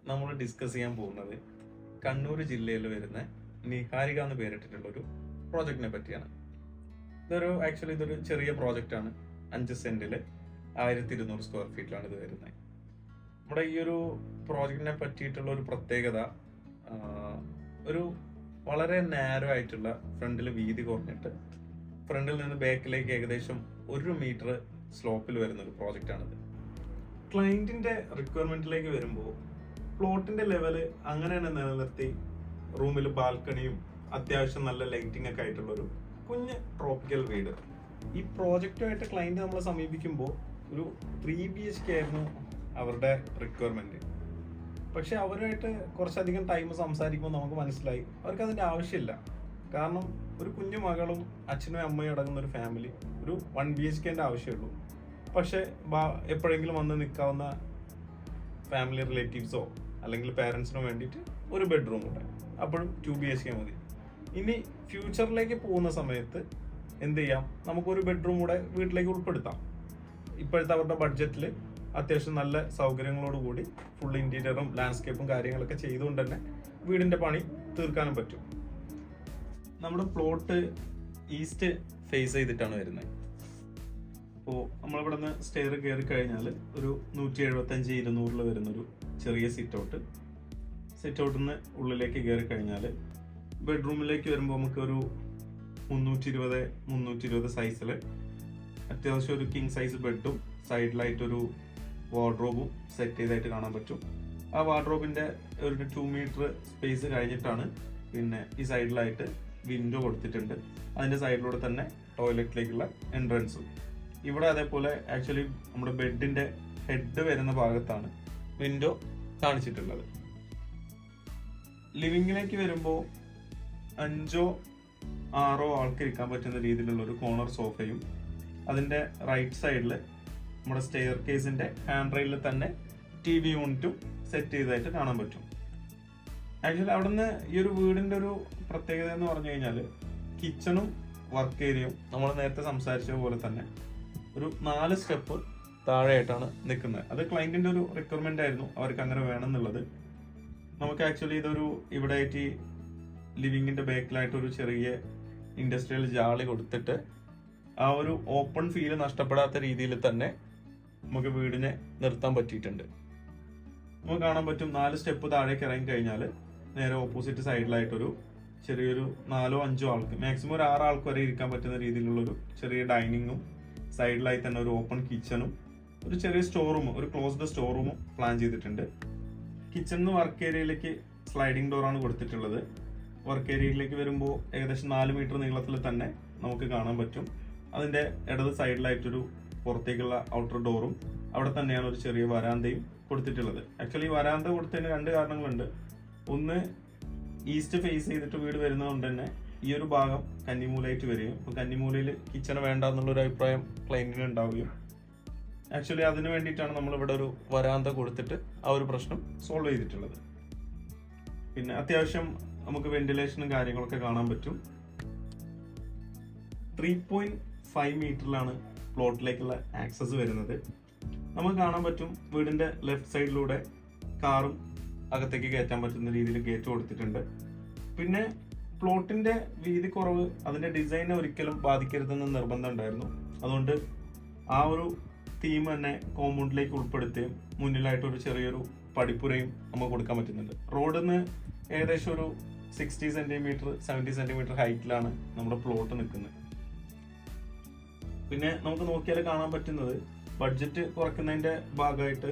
നമ്മൾ ഡിസ്കസ് ചെയ്യാൻ പോകുന്നത് കണ്ണൂർ ജില്ലയിൽ വരുന്ന നിഹാരിക എന്ന് പേരിട്ടിട്ടുള്ള ഒരു പ്രോജക്റ്റിനെ പറ്റിയാണ്. ഇതൊരു ചെറിയ പ്രോജക്റ്റ് ആണ്. 5 സെന്റിൽ 1200 സ്ക്വയർ ഫീറ്റിലാണ് ഇത് വരുന്നത്. നമ്മുടെ ഈ ഒരു പ്രോജക്റ്റിനെ പറ്റിയിട്ടുള്ള ഒരു പ്രത്യേകത, ഒരു വളരെ നാരോ ആയിട്ടുള്ള ഫ്രണ്ടിൽ വീതി കുറഞ്ഞിട്ട് ഫ്രണ്ടിൽ നിന്ന് ബാക്കിലേക്ക് ഏകദേശം 1 മീറ്റർ സ്ലോപ്പിൽ വരുന്ന ഒരു പ്രോജക്റ്റ് ആണിത്. ക്ലയന്റിന്റെ റിക്വയർമെന്റിലേക്ക് വരുമ്പോൾ പ്ലോട്ടിന്റെ ലെവല് അങ്ങനെ തന്നെ നിലനിർത്തി റൂമിൽ ബാൽക്കണിയും അത്യാവശ്യം നല്ല ലൈറ്റിംഗ് ഒക്കെ ആയിട്ടുള്ള ഒരു കുഞ്ഞ് ട്രോപ്പിക്കൽ വീട്. ഈ പ്രോജക്റ്റുമായിട്ട് ക്ലയന്റ് നമ്മളെ സമീപിക്കുമ്പോൾ ഒരു 3 BHK ആയിരുന്നു അവരുടെ റിക്വയർമെന്റ്. പക്ഷെ അവരുമായിട്ട് കുറച്ചധികം ടൈം സംസാരിക്കുമ്പോൾ നമുക്ക് മനസ്സിലായി അവർക്ക് അതിന്റെ ആവശ്യമില്ല. കാരണം ഒരു കുഞ്ഞു മകളും അച്ഛനും അമ്മയും അടങ്ങുന്ന ഒരു ഫാമിലി ഒരു 1 BHK ആവശ്യമുള്ളൂ. പക്ഷെ എപ്പോഴെങ്കിലും വന്ന് നിൽക്കാവുന്ന ഫാമിലി റിലേറ്റീവ്സോ അല്ലെങ്കിൽ പേരൻസിനോ വേണ്ടിയിട്ട് ഒരു ബെഡ്റൂം ഉണ്ട്, അപ്പോഴും 2 BHK മതി. ഇനി ഫ്യൂച്ചറിലേക്ക് പോകുന്ന സമയത്ത് എന്ത് ചെയ്യാം, നമുക്കൊരു ബെഡ്റൂം കൂടെ വീട്ടിലേക്ക് ഉൾപ്പെടുത്താം. ഇപ്പോഴത്തെ അവരുടെ ബഡ്ജറ്റിൽ അത്യാവശ്യം നല്ല സൗകര്യങ്ങളോട് കൂടി ഫുൾ ഇന്റീരിയറും ലാൻഡ്സ്കേപ്പും കാര്യങ്ങളൊക്കെ ചെയ്തുകൊണ്ട് തന്നെ വീടിന്റെ പണി തീർക്കാനും പറ്റും. നമ്മുടെ പ്ലോട്ട് ഈസ്റ്റ് ഫേസ് ചെയ്തിട്ടാണ് വരുന്നത്. അപ്പോൾ നമ്മളിവിടെ നിന്ന് സ്റ്റെയർ കയറി കഴിഞ്ഞാൽ ഒരു 175-200 വരുന്നൊരു ചെറിയ സിറ്റ് ഔട്ടിൽ നിന്ന് ഉള്ളിലേക്ക് കയറി കഴിഞ്ഞാൽ ബെഡ്റൂമിലേക്ക് വരുമ്പോൾ നമുക്കൊരു 320 സൈസിൽ അത്യാവശ്യം ഒരു കിങ് സൈസ് ബെഡും സൈഡിലായിട്ടൊരു വാർഡ്രോബും സെറ്റ് ചെയ്തായിട്ട് കാണാൻ പറ്റും. ആ വാർഡ്രോബിന്റെ ഒരു 2 മീറ്റർ സ്പേസ് കഴിഞ്ഞിട്ടാണ് പിന്നെ ഈ സൈഡിലായിട്ട് വിൻഡോ കൊടുത്തിട്ടുണ്ട്. അതിന്റെ സൈഡിലൂടെ തന്നെ ടോയ്ലറ്റിലേക്കുള്ള എൻട്രൻസും. ഇവിടെ അതേപോലെ ആക്ച്വലി നമ്മുടെ ബെഡിന്റെ ഹെഡ് വരുന്ന ഭാഗത്താണ് വിൻഡോ കാണിച്ചിട്ടുള്ളത്. ലിവിങ്ങിലേക്ക് വരുമ്പോൾ 5-6 ആൾക്ക് ഇരിക്കാൻ പറ്റുന്ന രീതിയിലുള്ള ഒരു കോർണർ സോഫയും അതിന്റെ റൈറ്റ് സൈഡിൽ നമ്മുടെ സ്റ്റെയർ കേസിന്റെ ഹാൻഡ് റെയിലിൽ തന്നെ TV യൂണിറ്റും സെറ്റ് ചെയ്തായിട്ട് കാണാൻ പറ്റും. ആക്ച്വലി അവിടുന്ന് ഈ ഒരു വീടിന്റെ ഒരു പ്രത്യേകത എന്ന് പറഞ്ഞു കഴിഞ്ഞാൽ കിച്ചണും വർക്ക് ഏരിയയും നമ്മൾ നേരത്തെ സംസാരിച്ച പോലെ തന്നെ ഒരു 4 സ്റ്റെപ്പ് താഴെയായിട്ടാണ് നിൽക്കുന്നത്. അത് ക്ലയന്റിന്റെ ഒരു റിക്വയർമെന്റ് ആയിരുന്നു, അവർക്ക് അങ്ങനെ വേണമെന്നുള്ളത്. നമുക്ക് ആക്ച്വലി ഇതൊരു ഇവിടെ ആയിട്ട് ലിവിങ്ങിന്റെ ബാക്കിലായിട്ട് ഒരു ചെറിയ ഇൻഡസ്ട്രിയൽ ജാളി കൊടുത്തിട്ട് ആ ഒരു ഓപ്പൺ ഫീല് നഷ്ടപ്പെടാത്ത രീതിയിൽ തന്നെ നമുക്ക് വീടിനെ നിർത്താൻ പറ്റിയിട്ടുണ്ട്. നമുക്ക് കാണാൻ പറ്റും 4 സ്റ്റെപ്പ് താഴേക്ക് ഇറങ്ങി കഴിഞ്ഞാൽ നേരെ ഓപ്പോസിറ്റ് സൈഡിലായിട്ടൊരു ചെറിയൊരു 4-5 ആൾക്ക് മാക്സിമം ഒരു 6 ആൾക്ക് വരെ ഇരിക്കാൻ പറ്റുന്ന രീതിയിലുള്ളൊരു ചെറിയ ഡൈനിങ്ങും സൈഡിലായി തന്നെ ഒരു ഓപ്പൺ കിച്ചണും ഒരു ചെറിയ സ്റ്റോർ റൂമും ഒരു ക്ലോസ്ഡ് സ്റ്റോർ റൂമും പ്ലാൻ ചെയ്തിട്ടുണ്ട്. കിച്ചണിന്ന് വർക്ക് ഏരിയയിലേക്ക് സ്ലൈഡിംഗ് ഡോറാണ് കൊടുത്തിട്ടുള്ളത്. വർക്ക് ഏരിയയിലേക്ക് വരുമ്പോൾ ഏകദേശം 4 മീറ്റർ നീളത്തിൽ തന്നെ നമുക്ക് കാണാൻ പറ്റും. അതിന്റെ ഇടത് സൈഡിലായിട്ടൊരു പുറത്തേക്കുള്ള ഔട്ടർ ഡോറും അവിടെ തന്നെയാണ് ഒരു ചെറിയ വരാന്തയും കൊടുത്തിട്ടുള്ളത്. ആക്ച്വലി വരാന്ത കൊടുത്തതിന് 2 കാരണങ്ങളുണ്ട്. ഒന്ന്, ഈസ്റ്റ് ഫേസ് ചെയ്തിട്ട് വീട് വരുന്നതുകൊണ്ട് തന്നെ ഈ ഒരു ഭാഗം കന്നിമൂലയായിട്ട് വരികയും അപ്പൊ കന്നിമൂലയിൽ കിച്ചൺ വേണ്ട എന്നുള്ളൊരു അഭിപ്രായം ക്ലയന്റിന് ഉണ്ടാവുകയും ആക്ച്വലി അതിന് വേണ്ടിയിട്ടാണ് നമ്മൾ ഇവിടെ ഒരു വരാന്ത കൊടുത്തിട്ട് ആ ഒരു പ്രശ്നം സോൾവ് ചെയ്തിട്ടുള്ളത്. പിന്നെ അത്യാവശ്യം നമുക്ക് വെന്റിലേഷനും കാര്യങ്ങളൊക്കെ കാണാൻ പറ്റും. 3.5 മീറ്ററിലാണ് പ്ലോട്ടിലേക്കുള്ള ആക്സസ് വരുന്നത്. നമുക്ക് കാണാൻ പറ്റും വീടിന്റെ ലെഫ്റ്റ് സൈഡിലൂടെ കാറും അകത്തേക്ക് കയറ്റാൻ പറ്റുന്ന രീതിയിൽ ഗേറ്റ് കൊടുത്തിട്ടുണ്ട്. പിന്നെ പ്ലോട്ടിന്റെ വീതി കുറവ് അതിന്റെ ഡിസൈനെ ഒരിക്കലും ബാധിക്കരുതെന്ന് നിർബന്ധം ഉണ്ടായിരുന്നു. അതുകൊണ്ട് ആ ഒരു തീം തന്നെ കോമ്പൗണ്ടിലേക്ക് ഉൾപ്പെടുത്തുകയും മുന്നിലായിട്ട് ഒരു ചെറിയൊരു പടിപ്പുരയും നമുക്ക് കൊടുക്കാൻ പറ്റുന്നുണ്ട്. റോഡിൽ നിന്ന് ഏകദേശം ഒരു 60 സെന്റിമീറ്റർ 70 സെന്റിമീറ്റർ ഹൈറ്റിലാണ് നമ്മുടെ പ്ലോട്ട് നിൽക്കുന്നത്. പിന്നെ നമുക്ക് നോക്കിയാൽ കാണാൻ പറ്റുന്നത് ബഡ്ജറ്റ് കുറയ്ക്കുന്നതിന്റെ ഭാഗമായിട്ട്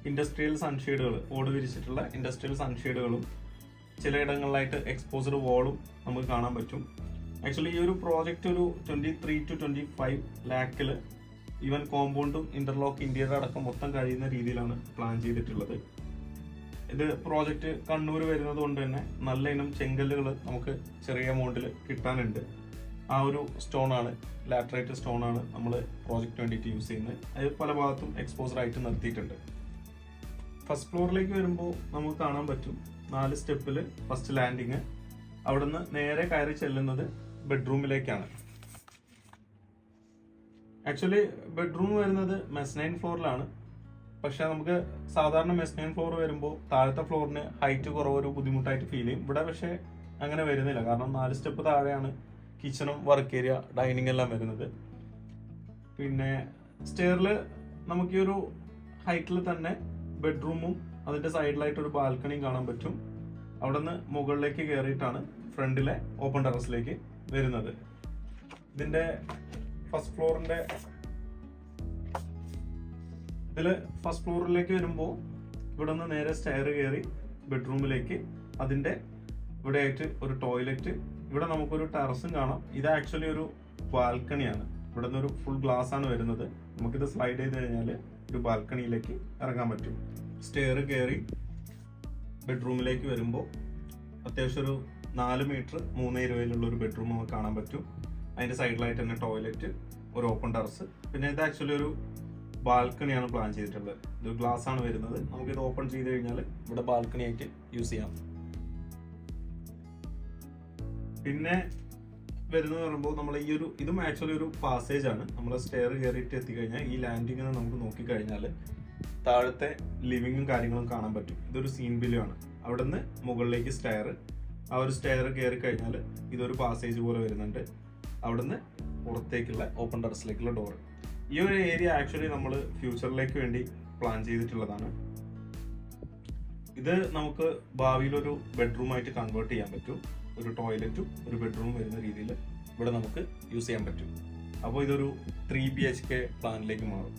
ഇൻഡസ്ട്രിയൽ സൺഷെയ്ഡുകൾ, ഓട് വിരിച്ചിട്ടുള്ള ഇൻഡസ്ട്രിയൽ സൺഷെയ്ഡുകളും ചിലയിടങ്ങളിലായിട്ട് എക്സ്പോസ്ഡ് വാളും നമുക്ക് കാണാൻ പറ്റും. ആക്ച്വലി ഈ ഒരു പ്രോജക്റ്റ് ഒരു 23 to 25 ലാഖിൽ ഈവൻ കോമ്പൗണ്ടും ഇന്റർലോക്ക് ഇന്റീരിയർ അടക്കം മൊത്തം കഴിയുന്ന രീതിയിലാണ് പ്ലാൻ ചെയ്തിട്ടുള്ളത്. ഇത് പ്രോജക്റ്റ് കണ്ണൂർ വരുന്നത് കൊണ്ട് തന്നെ നല്ല ഇനം ചെങ്കല്ലുകൾ നമുക്ക് ചെറിയ എമൗണ്ടിൽ കിട്ടാനുണ്ട്. ആ ഒരു സ്റ്റോണാണ്, ലാറ്ററൈറ്റ് സ്റ്റോണാണ് നമ്മൾ പ്രോജക്റ്റ് വേണ്ടിയിട്ട് യൂസ് ചെയ്യുന്നത്. അത് പല ഭാഗത്തും എക്സ്പോസ്ഡ് ആയിട്ട് നിർത്തിയിട്ടുണ്ട്. ഫസ്റ്റ് ഫ്ലോറിലേക്ക് വരുമ്പോൾ നമുക്ക് കാണാൻ പറ്റും 4 സ്റ്റെപ്പിൽ ഫസ്റ്റ് ലാൻഡിങ്. അവിടുന്ന് നേരെ കയറി ചെല്ലുന്നത് ബെഡ്റൂമിലേക്കാണ്. ആക്ച്വലി ബെഡ്റൂം വരുന്നത് മെസ്നൈൻ ഫ്ലോറിലാണ്. പക്ഷെ നമുക്ക് സാധാരണ മെസ്നൈൻ ഫ്ലോർ വരുമ്പോൾ താഴത്തെ ഫ്ലോറിന് ഹൈറ്റ് കുറവൊരു ബുദ്ധിമുട്ടായിട്ട് ഫീൽ ചെയ്യും. ഇവിടെ പക്ഷെ അങ്ങനെ വരുന്നില്ല, കാരണം 4 സ്റ്റെപ്പ് താഴെയാണ് കിച്ചണും വർക്ക് ഏരിയ ഡൈനിങ് എല്ലാം വരുന്നത്. പിന്നെ സ്റ്റെയറിൽ നമുക്ക് ഈ ഒരു ഹൈറ്റിൽ തന്നെ ബെഡ്റൂമും അതിന്റെ സൈഡിലായിട്ട് ഒരു ബാൽക്കണിയും കാണാൻ പറ്റും. അവിടെ നിന്ന് മുകളിലേക്ക് കയറിയിട്ടാണ് ഫ്രണ്ടിലെ ഓപ്പൺ ടെറസിലേക്ക് വരുന്നത്. ഇതിന്റെ ഫസ്റ്റ് ഫ്ലോറിലേക്ക് വരുമ്പോൾ ഇവിടെ നിന്ന് നേരെ സ്റ്റെയർ കയറി ബെഡ്റൂമിലേക്ക്, അതിന്റെ ഇവിടെ ആയിട്ട് ഒരു ടോയ്ലറ്റ്, ഇവിടെ നമുക്കൊരു ടെറസും കാണാം. ഇത് ആക്ച്വലി ഒരു ബാൽക്കണിയാണ്. ഇവിടെ നിന്ന് ഒരു ഫുൾ ഗ്ലാസ് ആണ് വരുന്നത്. നമുക്കിത് സ്ലൈഡ് ചെയ്ത് കഴിഞ്ഞാൽ ഒരു ബാൽക്കണിയിലേക്ക് ഇറങ്ങാൻ പറ്റും. സ്റ്റെയർ കയറി ബെഡ്റൂമിലേക്ക് വരുമ്പോൾ അത്യാവശ്യം ഒരു 4 മീറ്റർ 3.20 ഒരു ബെഡ്റൂം നമുക്ക് കാണാൻ പറ്റും. അതിന്റെ സൈഡിലായിട്ട് തന്നെ ടോയ്ലറ്റ്, ഒരു ഓപ്പൺ ടെറസ്. പിന്നെ ഇത് ആക്ച്വലി ഒരു ബാൽക്കണിയാണ് പ്ലാൻ ചെയ്തിട്ടുള്ളത്. ഇത് ഗ്ലാസ് ആണ് വരുന്നത്. നമുക്കിത് ഓപ്പൺ ചെയ്ത് കഴിഞ്ഞാൽ ഇവിടെ ബാൽക്കണി ആയിട്ട് യൂസ് ചെയ്യാം. പിന്നെ വരുന്നത് പറയുമ്പോൾ നമ്മൾ ഈ ഒരു ഇതും ആക്ച്വലി ഒരു പാസേജ് ആണ്. നമ്മൾ സ്റ്റെയർ കയറിയിട്ട് എത്തിക്കഴിഞ്ഞാൽ ഈ ലാൻഡിങ്ങിന് നമുക്ക് നോക്കിക്കഴിഞ്ഞാൽ താഴത്തെ ലിവിങ്ങും കാര്യങ്ങളും കാണാൻ പറ്റും. ഇതൊരു സീൻ ബിലോ ആണ്. അവിടെ നിന്ന് മുകളിലേക്ക് സ്റ്റെയർ, ആ ഒരു സ്റ്റെയർ കയറി കഴിഞ്ഞാൽ ഇതൊരു പാസേജ് പോലെ വരുന്നുണ്ട്. അവിടെ നിന്ന് പുറത്തേക്കുള്ള ഓപ്പൺ ടെറസിലേക്കുള്ള ഡോർ. ഈ ഒരു ഏരിയ ആക്ച്വലി നമ്മൾ ഫ്യൂച്ചറിലേക്ക് വേണ്ടി പ്ലാൻ ചെയ്തിട്ടുള്ളതാണ്. ഇത് നമുക്ക് ഭാവിയിൽ ഒരു ബെഡ്റൂമായിട്ട് കൺവേർട്ട് ചെയ്യാൻ പറ്റും. ഒരു ടോയ്ലറ്റും ഒരു ബെഡ്റൂം വരുന്ന രീതിയിൽ ഇവിടെ നമുക്ക് യൂസ് ചെയ്യാൻ പറ്റും. അപ്പോൾ ഇതൊരു 3 BHK പ്ലാനിലേക്ക് മാറും.